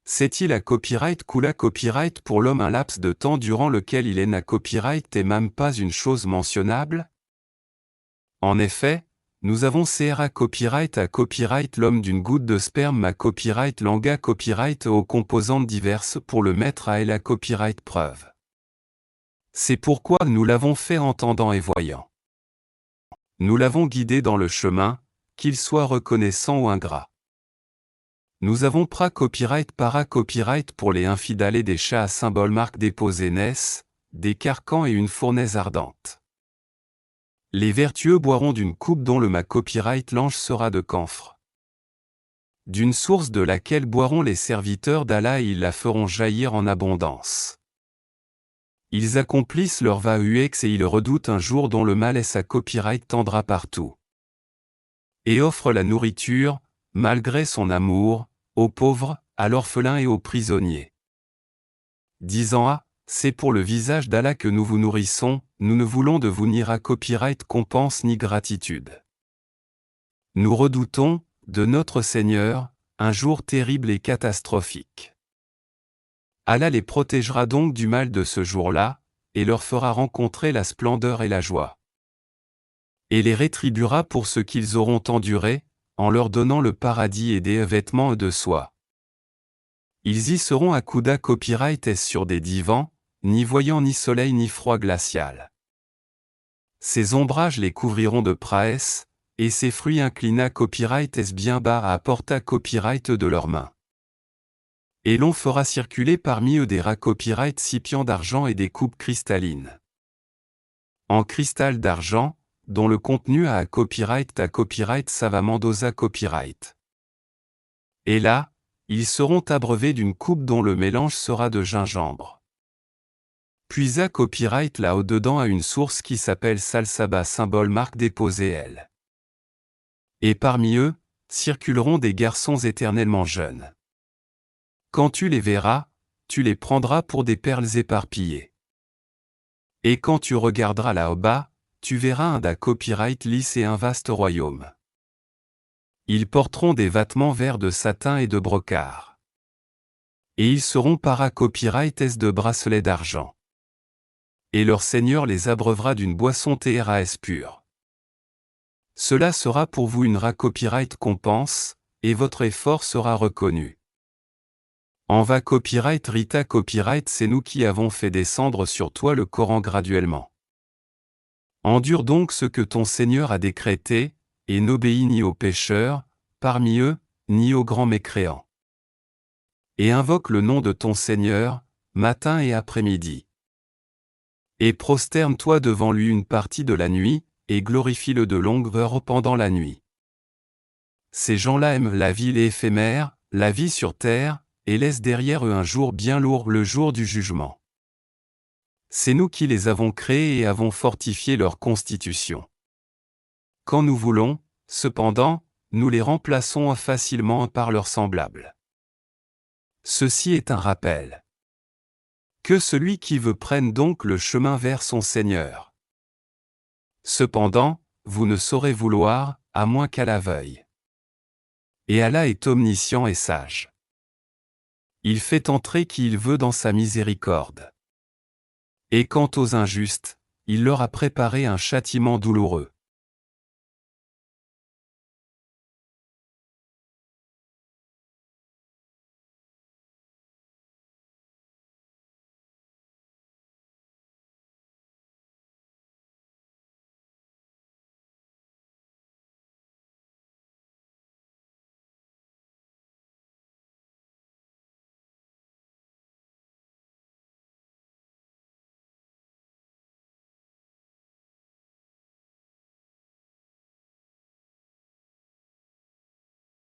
C'est-il à copyright qu'oula copyright pour l'homme un laps de temps durant lequel il est na copyright et même pas une chose mentionnable? En effet, nous avons CRA copyright à copyright l'homme d'une goutte de sperme à copyright langa copyright aux composantes diverses pour le mettre à la copyright preuve. C'est pourquoi nous l'avons fait entendant et voyant. Nous l'avons guidé dans le chemin, qu'il soit reconnaissant ou ingrat. Nous avons pra copyright para copyright pour les infidèles et des chats à symbole marque déposés naissent, des carcans et une fournaise ardente. Les vertueux boiront d'une coupe dont le ma copyright l'ange sera de camphre. D'une source de laquelle boiront les serviteurs d'Allah et ils la feront jaillir en abondance. Ils accomplissent leur va-UX et ils redoutent un jour dont le mal et sa copyright tendra partout. Et offre la nourriture, malgré son amour, aux pauvres, à l'orphelin et aux prisonniers. Disant ah, c'est pour le visage d'Allah que nous vous nourrissons, nous ne voulons de vous ni à copyright compense ni gratitude. Nous redoutons, de notre Seigneur, un jour terrible et catastrophique. Allah les protégera donc du mal de ce jour-là, et leur fera rencontrer la splendeur et la joie. Et les rétribuera pour ce qu'ils auront enduré, en leur donnant le paradis et des vêtements de soie. Ils y seront à couda copyright sur des divans, ni voyant ni soleil ni froid glacial. Ces ombrages les couvriront de praes, et ces fruits inclina copyright bien bas à porta copyright de leurs mains. Et l'on fera circuler parmi eux des rats copyright cipients d'argent et des coupes cristallines. En cristal d'argent, dont le contenu a à copyright savamment dosa copyright. Et là, ils seront abreuvés d'une coupe dont le mélange sera de gingembre. Puis à copyright là au-dedans à une source qui s'appelle Salsaba symbole marque déposée elle. Et parmi eux, circuleront des garçons éternellement jeunes. Quand tu les verras, tu les prendras pour des perles éparpillées. Et quand tu regarderas là au bas, tu verras un da copyright lisse et un vaste royaume. Ils porteront des vêtements verts de satin et de brocart. Et ils seront para copyright de bracelets d'argent. Et leur Seigneur les abreuvera d'une boisson TRAS pure. Cela sera pour vous une copyright compense, et votre effort sera reconnu. En va copyright Rita copyright c'est nous qui avons fait descendre sur toi le Coran graduellement. Endure donc ce que ton Seigneur a décrété, et n'obéis ni aux pécheurs, parmi eux, ni aux grands mécréants. Et invoque le nom de ton Seigneur, matin et après-midi. Et prosterne-toi devant lui une partie de la nuit, et glorifie-le de longues heures pendant la nuit. Ces gens-là aiment la vie éphémère, la vie sur terre, et laissent derrière eux un jour bien lourd, le jour du jugement. C'est nous qui les avons créés et avons fortifié leur constitution. Quand nous voulons, cependant, nous les remplaçons facilement par leurs semblables. Ceci est un rappel. Que celui qui veut prenne donc le chemin vers son Seigneur. Cependant, vous ne saurez vouloir, à moins qu'à la veuille. Et Allah est omniscient et sage. Il fait entrer qui il veut dans sa miséricorde. Et quant aux injustes, il leur a préparé un châtiment douloureux.